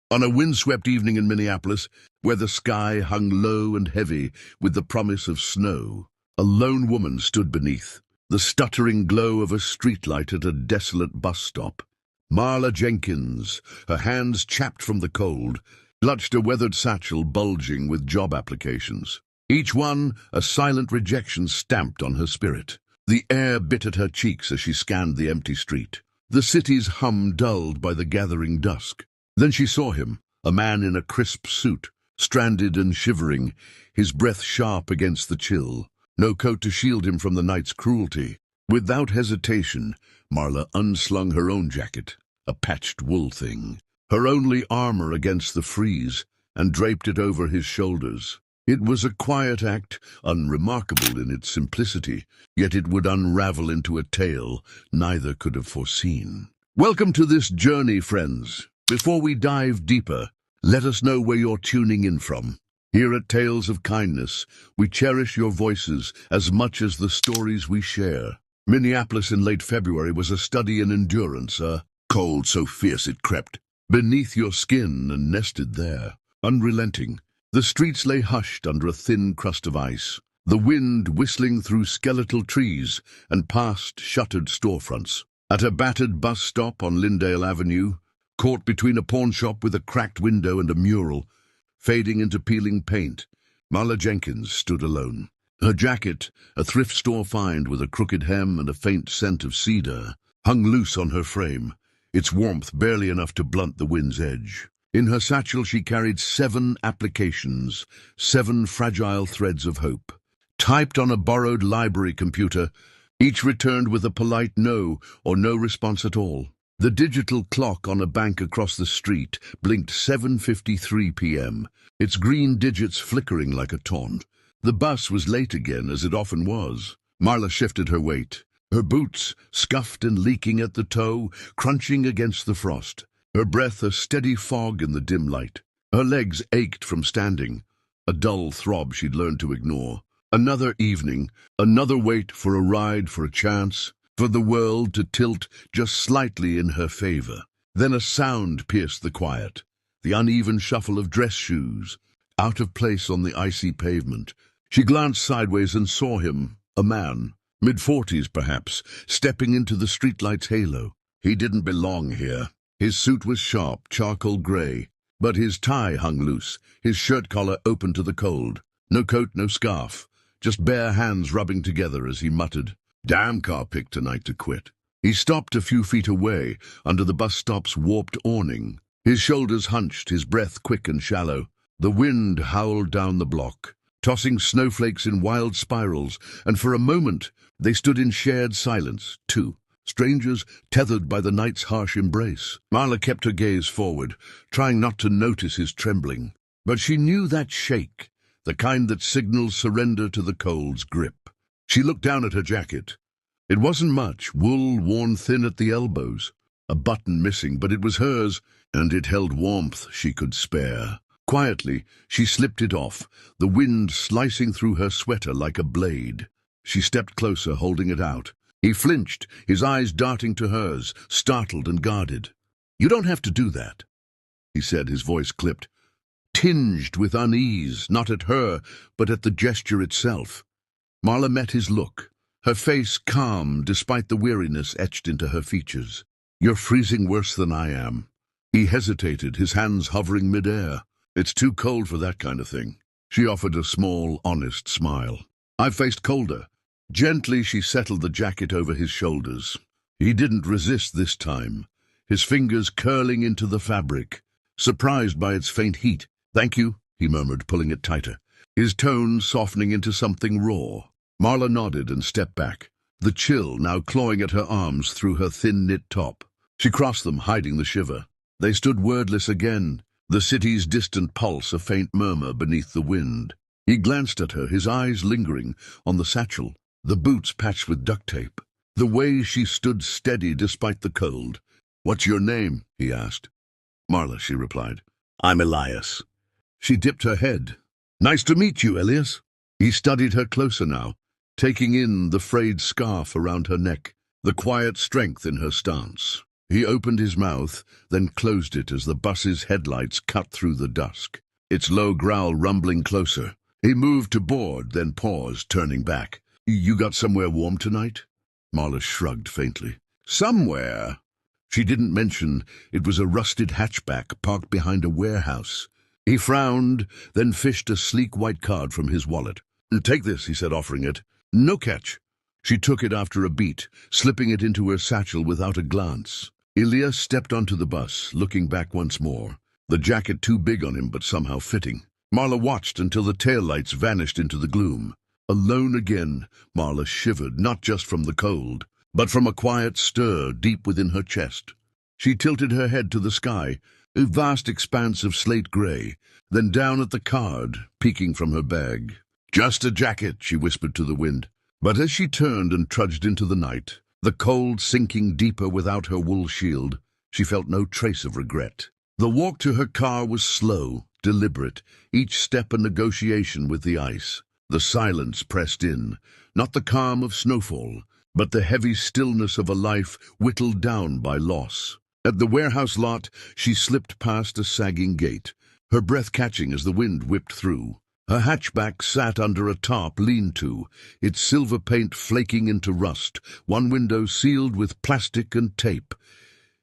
On a windswept evening in Minneapolis, where the sky hung low and heavy with the promise of snow, a lone woman stood beneath, the stuttering glow of a streetlight at a desolate bus stop. Marla Jenkins, her hands chapped from the cold, clutched a weathered satchel bulging with job applications. Each one a silent rejection stamped on her spirit. The air bit at her cheeks as she scanned the empty street, the city's hum dulled by the gathering dusk. Then she saw him, a man in a crisp suit, stranded and shivering, his breath sharp against the chill. No coat to shield him from the night's cruelty. Without hesitation, Marla unslung her own jacket, a patched wool thing, her only armor against the freeze, and draped it over his shoulders. It was a quiet act, unremarkable in its simplicity, yet it would unravel into a tale neither could have foreseen. Welcome to this journey, friends. Before we dive deeper, let us know where you're tuning in from. Here at Tales of Kindness, we cherish your voices as much as the stories we share. Minneapolis in late February was a study in endurance, a cold so fierce it crept beneath your skin and nested there, unrelenting. The streets lay hushed under a thin crust of ice, the wind whistling through skeletal trees and past shuttered storefronts. At a battered bus stop on Lyndale Avenue, caught between a pawnshop with a cracked window and a mural, fading into peeling paint, Marla Jenkins stood alone. Her jacket, a thrift store find with a crooked hem and a faint scent of cedar, hung loose on her frame, its warmth barely enough to blunt the wind's edge. In her satchel she carried 7 applications, 7 fragile threads of hope. Typed on a borrowed library computer, each returned with a polite no or no response at all. The digital clock on a bank across the street blinked 7:53 p.m., its green digits flickering like a taunt. The bus was late again, as it often was. Marla shifted her weight, her boots scuffed and leaking at the toe, crunching against the frost, her breath a steady fog in the dim light. Her legs ached from standing, a dull throb she'd learned to ignore. Another evening, another wait for a ride, for a chance, for the world to tilt just slightly in her favor. Then a sound pierced the quiet, the uneven shuffle of dress shoes, out of place on the icy pavement. She glanced sideways and saw him, a man, mid-40s perhaps, stepping into the streetlight's halo. He didn't belong here. His suit was sharp, charcoal gray, but his tie hung loose, his shirt collar open to the cold. No coat, no scarf, just bare hands rubbing together as he muttered, "Damn car picked tonight to quit." He stopped a few feet away, under the bus stop's warped awning. His shoulders hunched, his breath quick and shallow. The wind howled down the block, tossing snowflakes in wild spirals, and for a moment they stood in shared silence, two strangers tethered by the night's harsh embrace. Marla kept her gaze forward, trying not to notice his trembling. But she knew that shake, the kind that signals surrender to the cold's grip. She looked down at her jacket. It wasn't much, wool worn thin at the elbows, a button missing, but it was hers, and it held warmth she could spare. Quietly, she slipped it off, the wind slicing through her sweater like a blade. She stepped closer, holding it out. He flinched, his eyes darting to hers, startled and guarded. "You don't have to do that," he said, his voice clipped, tinged with unease, not at her, but at the gesture itself. Marla met his look, her face calm despite the weariness etched into her features. "You're freezing worse than I am." He hesitated, his hands hovering midair. "It's too cold for that kind of thing." She offered a small, honest smile. "I've faced colder." Gently she settled the jacket over his shoulders. He didn't resist this time, his fingers curling into the fabric, surprised by its faint heat. "Thank you," he murmured, pulling it tighter, his tone softening into something raw. Marla nodded and stepped back, the chill now clawing at her arms through her thin-knit top. She crossed them, hiding the shiver. They stood wordless again, the city's distant pulse a faint murmur beneath the wind. He glanced at her, his eyes lingering on the satchel, the boots patched with duct tape, the way she stood steady despite the cold. "What's your name?" he asked. "Marla," she replied. "I'm Elias." She dipped her head. "Nice to meet you, Elias." He studied her closer now, taking in the frayed scarf around her neck, the quiet strength in her stance. He opened his mouth, then closed it as the bus's headlights cut through the dusk, its low growl rumbling closer. He moved to board, then paused, turning back. "You got somewhere warm tonight?" Marla shrugged faintly. "Somewhere?" She didn't mention it was a rusted hatchback parked behind a warehouse. He frowned, then fished a sleek white card from his wallet. "Take this," he said, offering it. "No catch." She took it after a beat, slipping it into her satchel without a glance. Elias stepped onto the bus, looking back once more, the jacket too big on him but somehow fitting. Marla watched until the taillights vanished into the gloom. Alone again, Marla shivered, not just from the cold, but from a quiet stir deep within her chest. She tilted her head to the sky, a vast expanse of slate gray, then down at the card, peeking from her bag. "Just a jacket," she whispered to the wind. But as she turned and trudged into the night, the cold sinking deeper without her wool shield, she felt no trace of regret. The walk to her car was slow, deliberate, each step a negotiation with the ice. The silence pressed in, not the calm of snowfall, but the heavy stillness of a life whittled down by loss. At the warehouse lot, she slipped past a sagging gate, her breath catching as the wind whipped through. Her hatchback sat under a tarp lean-to, its silver paint flaking into rust, one window sealed with plastic and tape.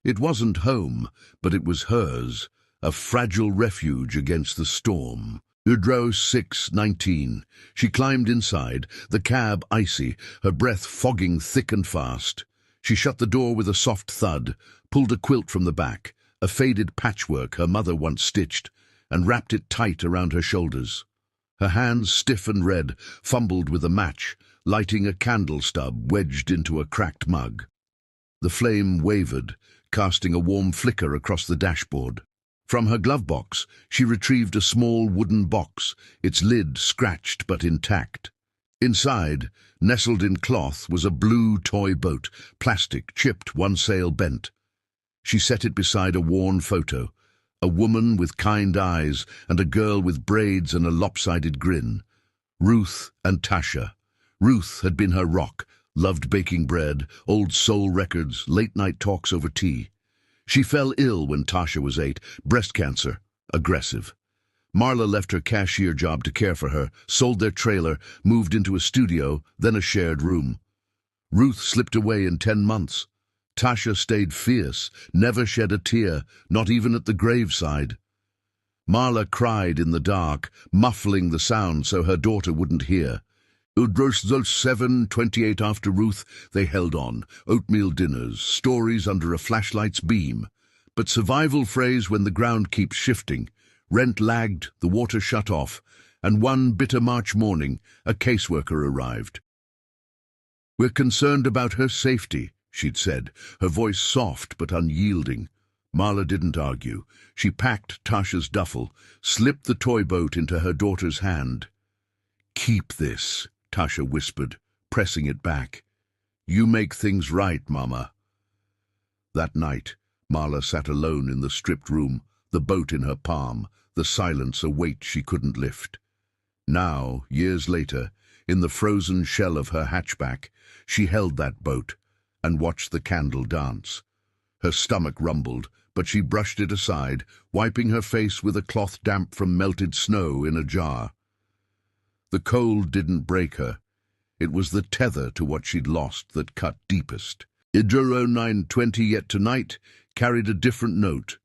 It wasn't home, but it was hers, a fragile refuge against the storm. Udro 6:19. She climbed inside, the cab icy, her breath fogging thick and fast. She shut the door with a soft thud, pulled a quilt from the back, a faded patchwork her mother once stitched, and wrapped it tight around her shoulders. Her hands, stiff and red, fumbled with a match, lighting a candle stub wedged into a cracked mug. The flame wavered, casting a warm flicker across the dashboard. From her glove box, she retrieved a small wooden box, its lid scratched but intact. Inside, nestled in cloth, was a blue toy boat, plastic, chipped, one sail bent. She set it beside a worn photo, a woman with kind eyes and a girl with braids and a lopsided grin. Ruth and Tasha. Ruth had been her rock, loved baking bread, old soul records, late-night talks over tea. She fell ill when Tasha was 8, breast cancer, aggressive. Marla left her cashier job to care for her, sold their trailer, moved into a studio, then a shared room. Ruth slipped away in 10 months. Tasha stayed fierce, never shed a tear, not even at the graveside. Marla cried in the dark, muffling the sound so her daughter wouldn't hear. Udrosdol 7:28 after Ruth, they held on. Oatmeal dinners, stories under a flashlight's beam. But survival phrase when the ground keeps shifting. Rent lagged, the water shut off, and one bitter March morning, a caseworker arrived. "We're concerned about her safety," she'd said, her voice soft but unyielding. Marla didn't argue. She packed Tasha's duffel, slipped the toy boat into her daughter's hand. "Keep this," Tasha whispered, pressing it back. "You make things right, Mama." That night, Marla sat alone in the stripped room, the boat in her palm, the silence a weight she couldn't lift. Now, years later, in the frozen shell of her hatchback, she held that boat and watched the candle dance. Her stomach rumbled, but she brushed it aside, wiping her face with a cloth damp from melted snow in a jar. The cold didn't break her. It was the tether to what she'd lost that cut deepest. Idro 9:20 yet tonight carried a different note.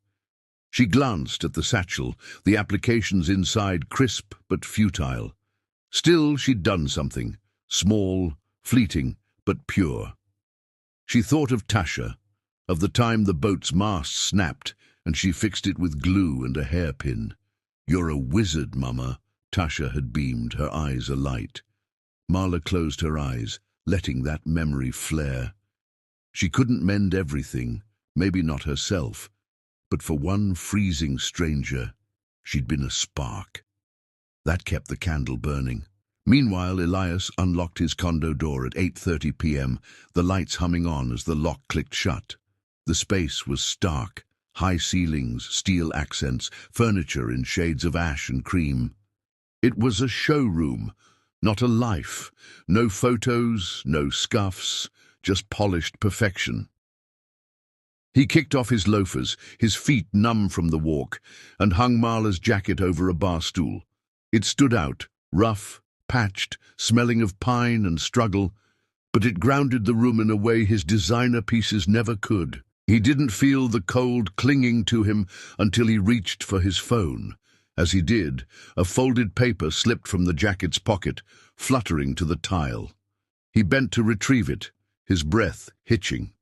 She glanced at the satchel, the applications inside crisp but futile. Still, she'd done something, small, fleeting, but pure. She thought of Tasha, of the time the boat's mast snapped and she fixed it with glue and a hairpin. "You're a wizard, Mama," Tasha had beamed, her eyes alight. Marla closed her eyes, letting that memory flare. She couldn't mend everything, maybe not herself, but for one freezing stranger, she'd been a spark. That kept the candle burning. Meanwhile, Elias unlocked his condo door at 8:30 p.m., the lights humming on as the lock clicked shut. The space was stark, high ceilings, steel accents, furniture in shades of ash and cream. It was a showroom, not a life. No photos, no scuffs, just polished perfection. He kicked off his loafers, his feet numb from the walk, and hung Marla's jacket over a bar stool. It stood out, rough, patched, smelling of pine and struggle, but it grounded the room in a way his designer pieces never could. He didn't feel the cold clinging to him until he reached for his phone. As he did, a folded paper slipped from the jacket's pocket, fluttering to the tile. He bent to retrieve it, his breath hitching.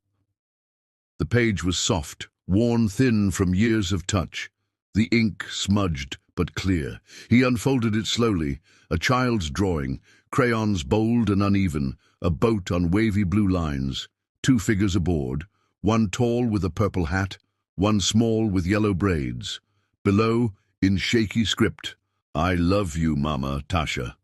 The page was soft, worn thin from years of touch, the ink smudged but clear. He unfolded it slowly, a child's drawing, crayons bold and uneven, a boat on wavy blue lines, 2 figures aboard, one tall with a purple hat, one small with yellow braids. Below, in shaky script, "I love you, Mama, Tasha."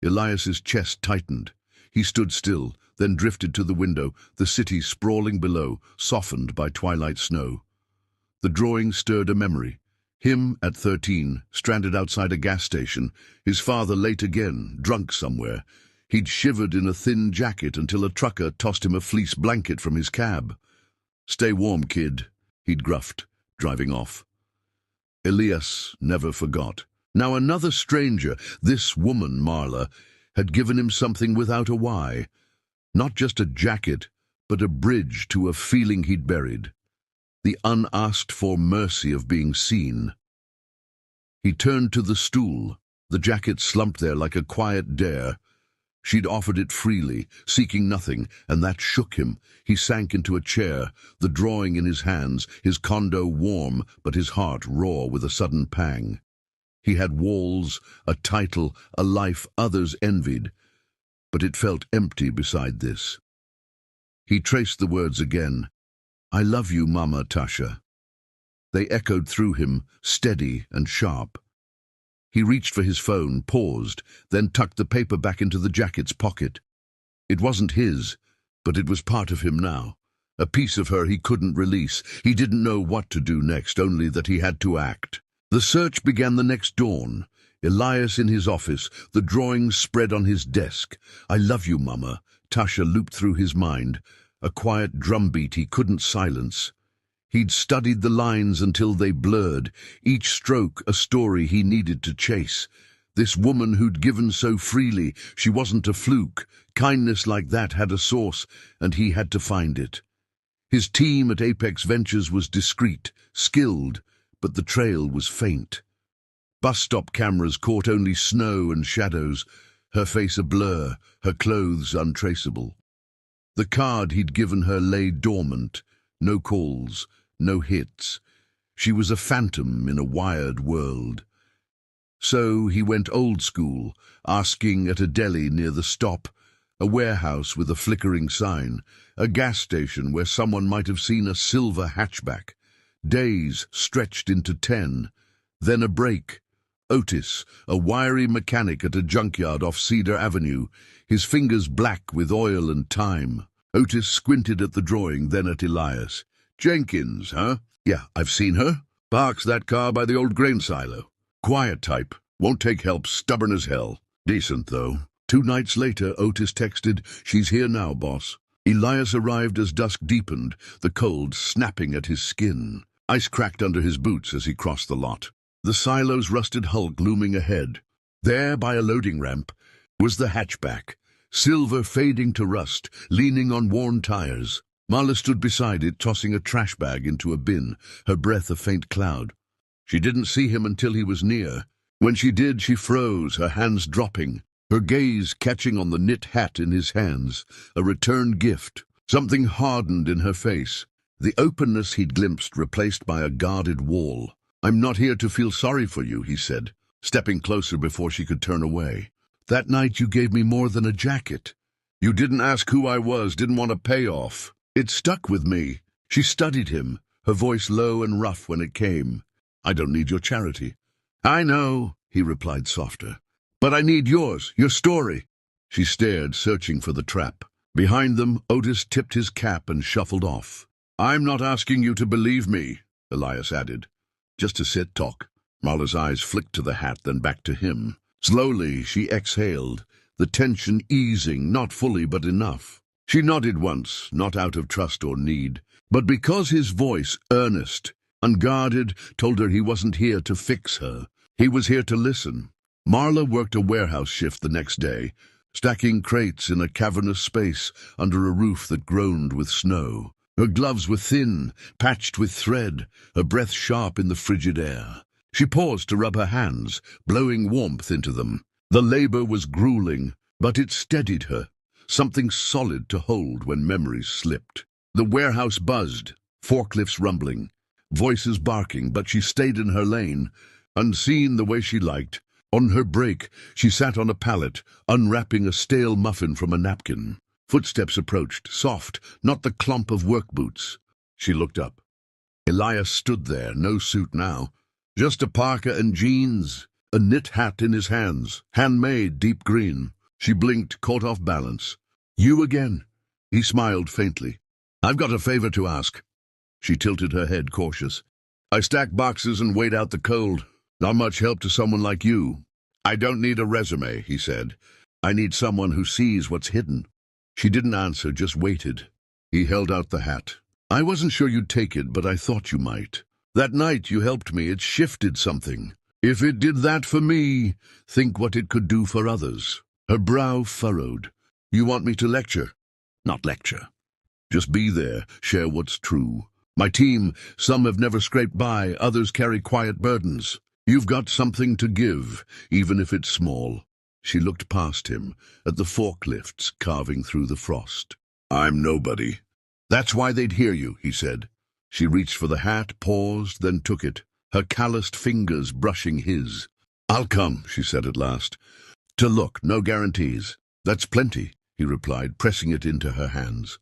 Elias's chest tightened. He stood still, then drifted to the window, the city sprawling below, softened by twilight snow. The drawing stirred a memory. Him, at 13, stranded outside a gas station, his father late again, drunk somewhere. He'd shivered in a thin jacket until a trucker tossed him a fleece blanket from his cab. "Stay warm, kid," he'd gruffed, driving off. Elias never forgot. Now another stranger, this woman, Marla, had given him something without a why. Not just a jacket, but a bridge to a feeling he'd buried. The unasked-for mercy of being seen. He turned to the stool. The jacket slumped there like a quiet dare. She'd offered it freely, seeking nothing, and that shook him. He sank into a chair, the drawing in his hands, his condo warm, but his heart raw with a sudden pang. He had walls, a title, a life others envied, but it felt empty beside this. He traced the words again. "I love you, Mama, Tasha." They echoed through him, steady and sharp. He reached for his phone, paused, then tucked the paper back into the jacket's pocket. It wasn't his, but it was part of him now. A piece of her he couldn't release. He didn't know what to do next, only that he had to act. The search began the next dawn. Elias in his office, the drawings spread on his desk. "I love you, Mama," Tasha looped through his mind, a quiet drumbeat he couldn't silence. He'd studied the lines until they blurred, each stroke a story he needed to chase. This woman who'd given so freely, she wasn't a fluke. Kindness like that had a source, and he had to find it. His team at Apex Ventures was discreet, skilled, but the trail was faint. Bus stop cameras caught only snow and shadows, her face a blur, her clothes untraceable. The card he'd given her lay dormant, no calls, no hits. She was a phantom in a wired world. So he went old school, asking at a deli near the stop, a warehouse with a flickering sign, a gas station where someone might have seen a silver hatchback. Days stretched into 10, then a break. Otis, a wiry mechanic at a junkyard off Cedar Avenue, his fingers black with oil and time. Otis squinted at the drawing, then at Elias. "Jenkins, huh? Yeah, I've seen her. Parks that car by the old grain silo. Quiet type, won't take help, stubborn as hell. Decent, though." 2 nights later, Otis texted, "She's here now, boss." Elias arrived as dusk deepened, the cold snapping at his skin. Ice cracked under his boots as he crossed the lot. The silo's rusted hulk looming ahead. There, by a loading ramp, was the hatchback, silver fading to rust, leaning on worn tires. Marla stood beside it, tossing a trash bag into a bin, her breath a faint cloud. She didn't see him until he was near. When she did, she froze, her hands dropping, her gaze catching on the knit hat in his hands, a return gift. Something hardened in her face, the openness he'd glimpsed replaced by a guarded wall. "I'm not here to feel sorry for you," he said, stepping closer before she could turn away. "That night you gave me more than a jacket. You didn't ask who I was, didn't want a payoff. It stuck with me." She studied him, her voice low and rough when it came. "I don't need your charity." "I know," he replied softer. "But I need yours, your story." She stared, searching for the trap. Behind them, Otis tipped his cap and shuffled off. "I'm not asking you to believe me," Elias added. "Just to sit, talk." Marla's eyes flicked to the hat, then back to him. Slowly, she exhaled, the tension easing, not fully but enough. She nodded once, not out of trust or need, But because his voice, earnest, unguarded, told her he wasn't here to fix her, he was here to listen. Marla worked a warehouse shift the next day, stacking crates in a cavernous space under a roof that groaned with snow. Her gloves were thin, patched with thread, her breath sharp in the frigid air. She paused to rub her hands, blowing warmth into them. The labor was grueling, but it steadied her, something solid to hold when memories slipped. The warehouse buzzed, forklifts rumbling, voices barking, but she stayed in her lane, unseen the way she liked. On her break, she sat on a pallet, unwrapping a stale muffin from a napkin. Footsteps approached, soft, not the clump of work boots. She looked up. Elias stood there, no suit now, just a parka and jeans, a knit hat in his hands, handmade, deep green. She blinked, caught off balance. "You again?" He smiled faintly. "I've got a favor to ask." She tilted her head, cautious. "I stack boxes and wait out the cold. Not much help to someone like you." "I don't need a resume," he said. "I need someone who sees what's hidden." She didn't answer, just waited. He held out the hat. "I wasn't sure you'd take it, but I thought you might. That night you helped me, it shifted something. If it did that for me, think what it could do for others." Her brow furrowed. "You want me to lecture?" "Not lecture. Just be there, share what's true. My team, some have never scraped by, others carry quiet burdens. You've got something to give, even if it's small." She looked past him, at the forklifts carving through the frost. "I'm nobody." "That's why they'd hear you," he said. She reached for the hat, paused, then took it, her calloused fingers brushing his. "I'll come," she said at last. "To look, no guarantees." "That's plenty," he replied, pressing it into her hands.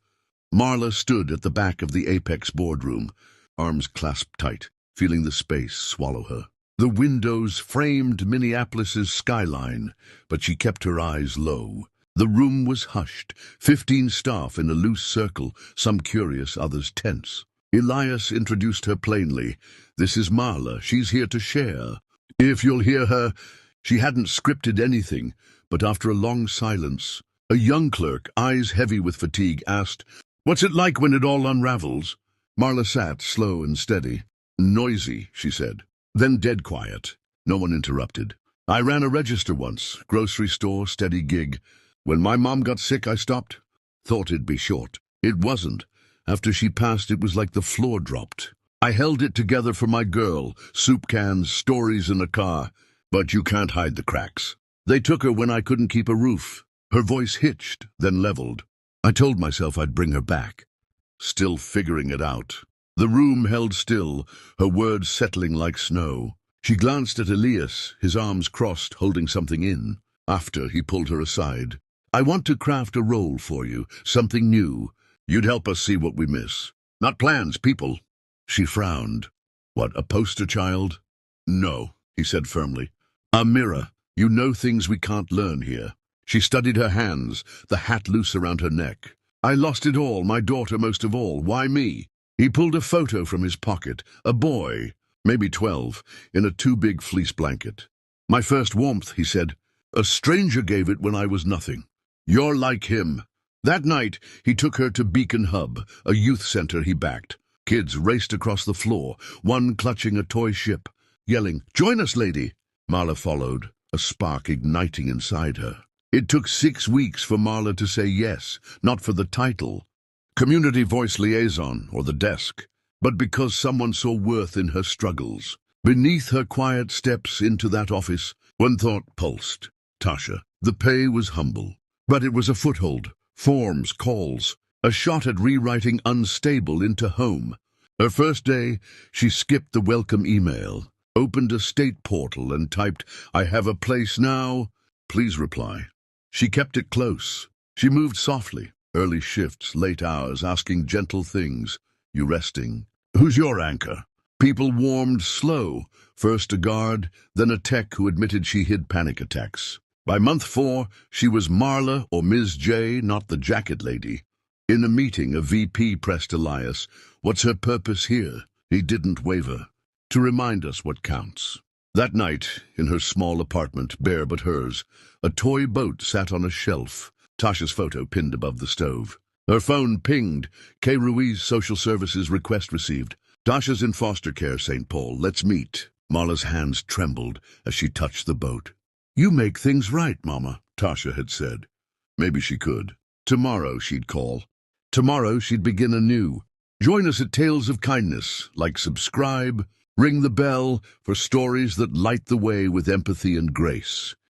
Marla stood at the back of the Apex boardroom, arms clasped tight, feeling the space swallow her. The windows framed Minneapolis's skyline, but she kept her eyes low. The room was hushed, 15 staff in a loose circle, some curious, others tense. Elias introduced her plainly. "This is Marla. She's here to share. If you'll hear her." She hadn't scripted anything, but after a long silence, a young clerk, eyes heavy with fatigue, asked, "What's it like when it all unravels?" Marla sat, slow and steady. "Noisy," she said. Then dead quiet. No one interrupted. "I ran a register once, grocery store, steady gig. When my mom got sick, I stopped. Thought it'd be short. It wasn't. After she passed, it was like the floor dropped. I held it together for my girl, soup cans, stories in a car. But you can't hide the cracks. They took her when I couldn't keep a roof." Her voice hitched, then leveled. "I told myself I'd bring her back." Still figuring it out. The room held still, her words settling like snow. She glanced at Elias, his arms crossed, holding something in. After, he pulled her aside. "I want to craft a role for you, something new. You'd help us see what we miss. Not plans, people." She frowned. "What, a poster child?" "No," he said firmly. "A mirror. You know things we can't learn here." She studied her hands, the hat loose around her neck. "I lost it all, my daughter most of all. Why me?" He pulled a photo from his pocket, a boy, maybe 12, in a too big fleece blanket. "My first warmth," he said. "A stranger gave it when I was nothing. You're like him." That night, he took her to Beacon Hub, a youth center he backed. Kids raced across the floor, one clutching a toy ship, yelling, "Join us, lady!" Marla followed, a spark igniting inside her. It took 6 weeks for Marla to say yes, not for the title, community voice liaison, or the desk, but because someone saw worth in her struggles. Beneath her quiet steps into that office, one thought pulsed. Tasha. The pay was humble, but it was a foothold. Forms, calls, a shot at rewriting unstable into home. Her first day, she skipped the welcome email, opened a state portal and typed, "I have a place now. Please reply." She kept it close. She moved softly. Early shifts, late hours, asking gentle things. "You resting? Who's your anchor?" People warmed slow, first a guard, then a tech who admitted she hid panic attacks. By month 4, she was Marla or Ms. J, not the jacket lady. In a meeting, a VP pressed Elias, "What's her purpose here?" He didn't waver. "To remind us what counts." That night, in her small apartment, bare but hers, a toy boat sat on a shelf, Tasha's photo pinned above the stove. Her phone pinged. K. Ruiz, Social Services, request received. Dasha's in foster care, St. Paul. Let's meet. Marla's hands trembled as she touched the boat. You make things right, Mama, Tasha had said. Maybe she could. Tomorrow she'd call. Tomorrow she'd begin anew. Join us at Tales of Kindness. Like, subscribe, ring the bell for stories that light the way with empathy and grace.